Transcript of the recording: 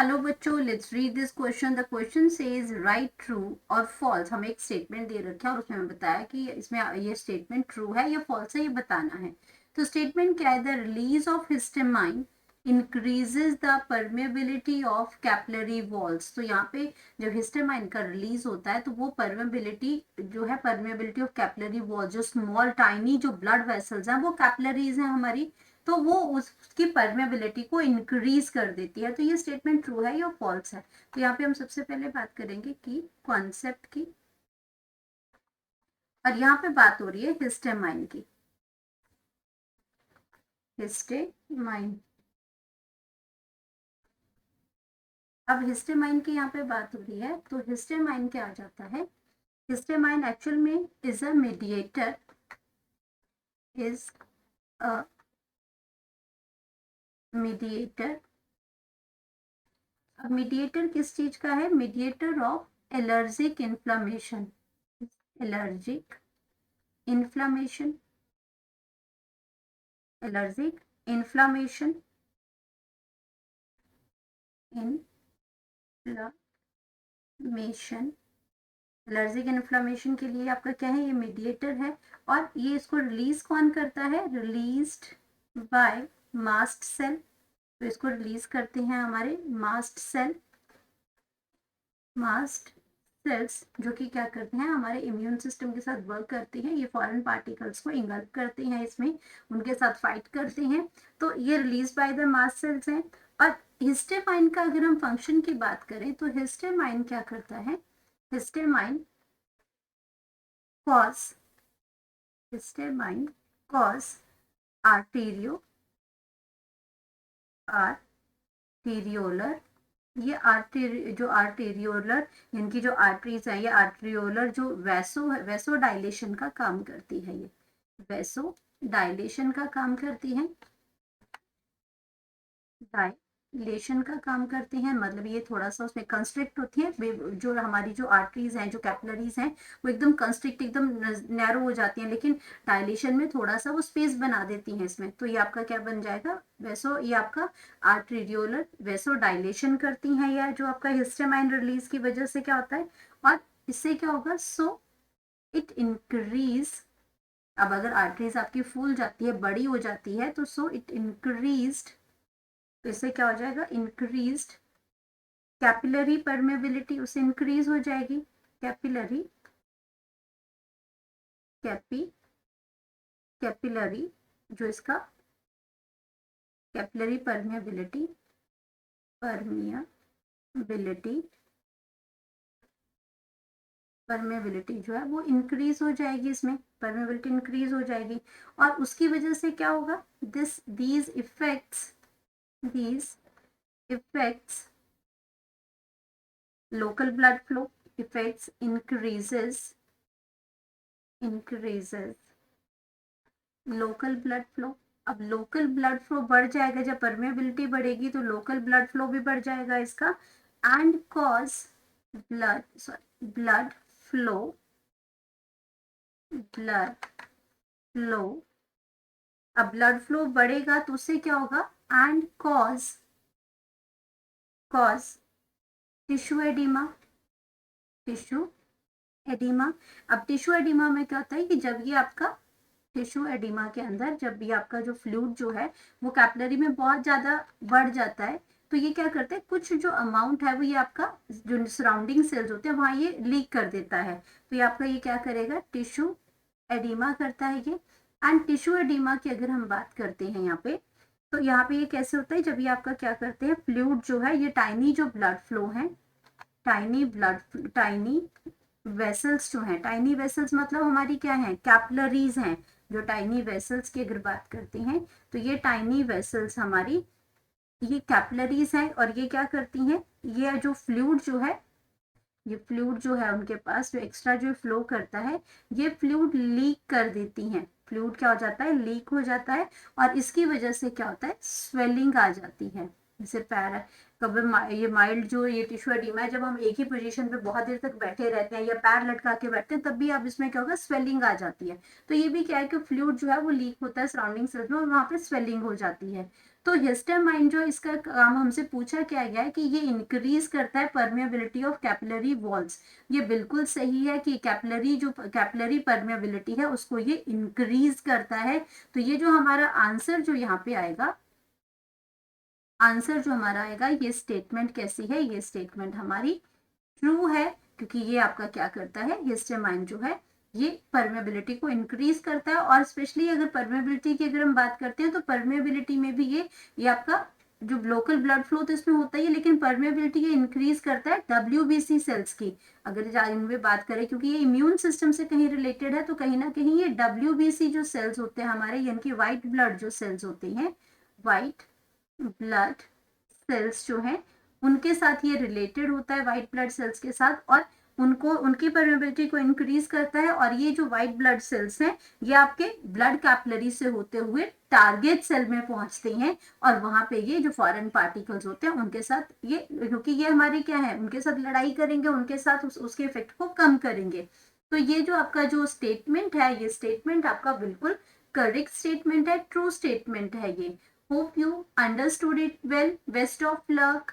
Hello बच्चों, let's read this question. The question says right true और false. हमें एक स्टेटमेंट दे रखा है और उसमें हमें बताया कि इसमें ये स्टेटमेंट ट्रू है या फॉल्स है, ये बताना है। तो स्टेटमेंट क्या है? The release of histamine increases the permeability of capillary walls. तो यहाँ पे जब हिस्टामाइन का रिलीज होता है तो वो परमेबिलिटी जो है, परमेबिलिटी ऑफ कैपिलरी वॉल्स, जो स्मॉल टाइनी जो ब्लड वेसल्स हैं वो कैपिलरीज हैं हमारी, तो वो उसकी परमेबिलिटी को इंक्रीज कर देती है। तो ये स्टेटमेंट ट्रू है या फॉल्स है? तो यहाँ पे हम सबसे पहले बात करेंगे कि कॉन्सेप्ट की, और यहाँ पे बात हो रही है हिस्टामाइन की। हिस्टामाइन, अब हिस्टामाइन की यहाँ पे बात हो रही है तो हिस्टामाइन क्या आ जाता है? हिस्टामाइन एक्चुअल में is a mediator, is a mediator. अब मीडिएटर किस चीज का है? Mediator of allergic inflammation, allergic inflammation, allergic inflammation, inflammation. Allergic inflammation के लिए आपका क्या है? ये मीडिएटर है। और ये इसको रिलीज कौन करता है? Released by mast cell. तो इसको रिलीज करते हैं हमारे मास्ट सेल, मास्ट सेल्स, जो कि क्या करते हैं? हमारे इम्यून सिस्टम के साथ वर्क करती हैं। ये फॉरेन पार्टिकल्स को इंगल्फ करते हैं, इसमें उनके साथ फाइट करते हैं। तो ये release by the mast cells हैं। और हिस्टामाइन का अगर हम फंक्शन की बात करें तो हिस्टामाइन क्या करता है? हिस्टामाइन कॉज, हिस्टामाइन कॉज आर्टेरियो, आर्टेरियोलर, ये जो आर्टेरियोलर, इनकी जो आर्टरीज है, ये आर्टेरियोलर जो वैसो डायलेशन का काम करती है। ये वैसो डायलेशन का काम करती है, डायलेशन का काम करते हैं। मतलब ये थोड़ा सा उसमें कंस्ट्रिक्ट होती है, जो हमारी जो आर्टरीज हैं, जो कैपिलरीज हैं, वो एकदम कंस्ट्रिक्ट, एकदम नैरो हो जाती हैं, लेकिन डायलेशन में थोड़ा सा वो स्पेस बना देती हैं इसमें। तो ये आपका क्या बन जाएगा? वैसो, ये आपका आर्टेरियोलर वैसो डायलेशन करती हैं, या जो आपका हिस्टामाइन रिलीज की वजह से क्या होता है। और इससे क्या होगा? So it increase. अब अगर आर्टरीज आपकी फूल जाती है, बड़ी हो जाती है, तो सो इट इंक्रीज्ड, तो इससे क्या हो जाएगा? इंक्रीज्ड कैपिलरी परमेबिलिटी, उससे इंक्रीज हो जाएगी कैपिलरी, कैपिलरी जो इसका कैपिलरी परमेबिलिटी, परमेबिलिटी, परमेबिलिटी जो है वो इंक्रीज हो जाएगी, इसमें परमेबिलिटी इंक्रीज हो जाएगी। और उसकी वजह से क्या होगा? These effects local blood flow effects increases local blood flow। अब लोकल ब्लड फ्लो बढ़ जाएगा, जब परमेबिलिटी बढ़ेगी तो लोकल ब्लड फ्लो भी बढ़ जाएगा इसका। And cause blood flow, blood flow. अब ब्लड फ्लो बढ़ेगा तो उससे क्या होगा? And cause tissue oedema, tissue oedema. अब टिश्यू एडिमा में क्या होता है कि जब ये आपका टिश्यू एडिमा के अंदर जब भी आपका जो फ्लूइड जो है वो कैपिलरी में बहुत ज्यादा बढ़ जाता है, तो ये क्या करते हैं? कुछ जो अमाउंट है वो ये आपका जो सराउंडिंग सेल्स होते हैं वहां ये लीक कर देता है। तो ये आपका ये क्या करेगा? टिश्यू एडिमा करता है ये। एंड टिश्यू एडिमा की अगर हम बात करते हैं यहाँ पे, तो यहाँ पे ये कैसे होता है? जब ये आपका क्या करते हैं, फ्लूइड जो है, ये टाइनी जो ब्लड फ्लो है, टाइनी वेसल्स जो हैं, टाइनी वेसल्स मतलब हमारी क्या है? कैपिलरीज हैं। जो टाइनी वेसल्स की अगर बात करते हैं तो ये टाइनी वेसल्स हमारी ये कैपिलरीज हैं, और ये क्या करती हैं? ये जो फ्लूइड जो है, ये फ्लूइड जो है उनके पास जो एक्स्ट्रा जो फ्लो करता है, ये फ्लूइड लीक कर देती हैं। फ्लूइड क्या हो जाता है? लीक हो जाता है। और इसकी वजह से क्या होता है? स्वेलिंग आ जाती है। जैसे पैर, कभी ये माइल्ड जो ये टिश्यू एडिमा है, जब हम एक ही पोजीशन पे बहुत देर तक बैठे रहते हैं या पैर लटका के बैठते हैं, तब भी आप इसमें क्या होगा? स्वेलिंग आ जाती है। तो ये भी क्या है कि फ्लूइड जो है वो लीक होता है सराउंडिंग सेल्स में, और वहां पे स्वेलिंग हो जाती है। तो हिस्टामाइन जो इसका काम हमसे पूछा क्या गया है कि ये इंक्रीज करता है परमेबिलिटी ऑफ कैपिलरी वॉल्स। ये बिल्कुल सही है कि कैपिलरी परमेबिलिटी है उसको ये इंक्रीज करता है। तो ये जो हमारा आंसर जो यहाँ पे आएगा, आंसर जो हमारा आएगा, ये स्टेटमेंट कैसी है, ये स्टेटमेंट हमारी ट्रू है, क्योंकि ये आपका क्या करता है, हिस्टामाइन जो है ये परमेबिलिटी को इंक्रीज करता है। और स्पेशली अगर परमेबिलिटी की अगर हम बात करते हैं तो परमेबिलिटी में भी ये आपका जो लोकल ब्लड फ्लो तो इसमें होता ही है, लेकिन परमेबिलिटी ये इंक्रीज करता है WBC सेल्स की। अगर इनमें बात करें, क्योंकि ये इम्यून सिस्टम से कहीं रिलेटेड है, तो कहीं ना कहीं ये WBC जो सेल्स होते हैं हमारे, यानी कि व्हाइट ब्लड जो सेल्स होते हैं, व्हाइट ब्लड सेल्स जो है उनके साथ ये रिलेटेड होता है, व्हाइट ब्लड सेल्स के साथ, और उनको उनकी परमेबिलिटी को इंक्रीज करता है। और ये जो व्हाइट ब्लड सेल्स हैं ये आपके ब्लड कैपिलरी से होते हुए टारगेट सेल में पहुंचते हैं, और वहां पे ये जो फॉरेन पार्टिकल्स होते हैं उनके साथ ये, क्योंकि ये हमारे क्या है, उनके साथ लड़ाई करेंगे, उनके साथ उसके इफेक्ट को कम करेंगे। तो ये जो आपका जो स्टेटमेंट है, ये स्टेटमेंट आपका बिल्कुल करेक्ट स्टेटमेंट है, ट्रू स्टेटमेंट है ये। Hope you understood it well. Best of luck.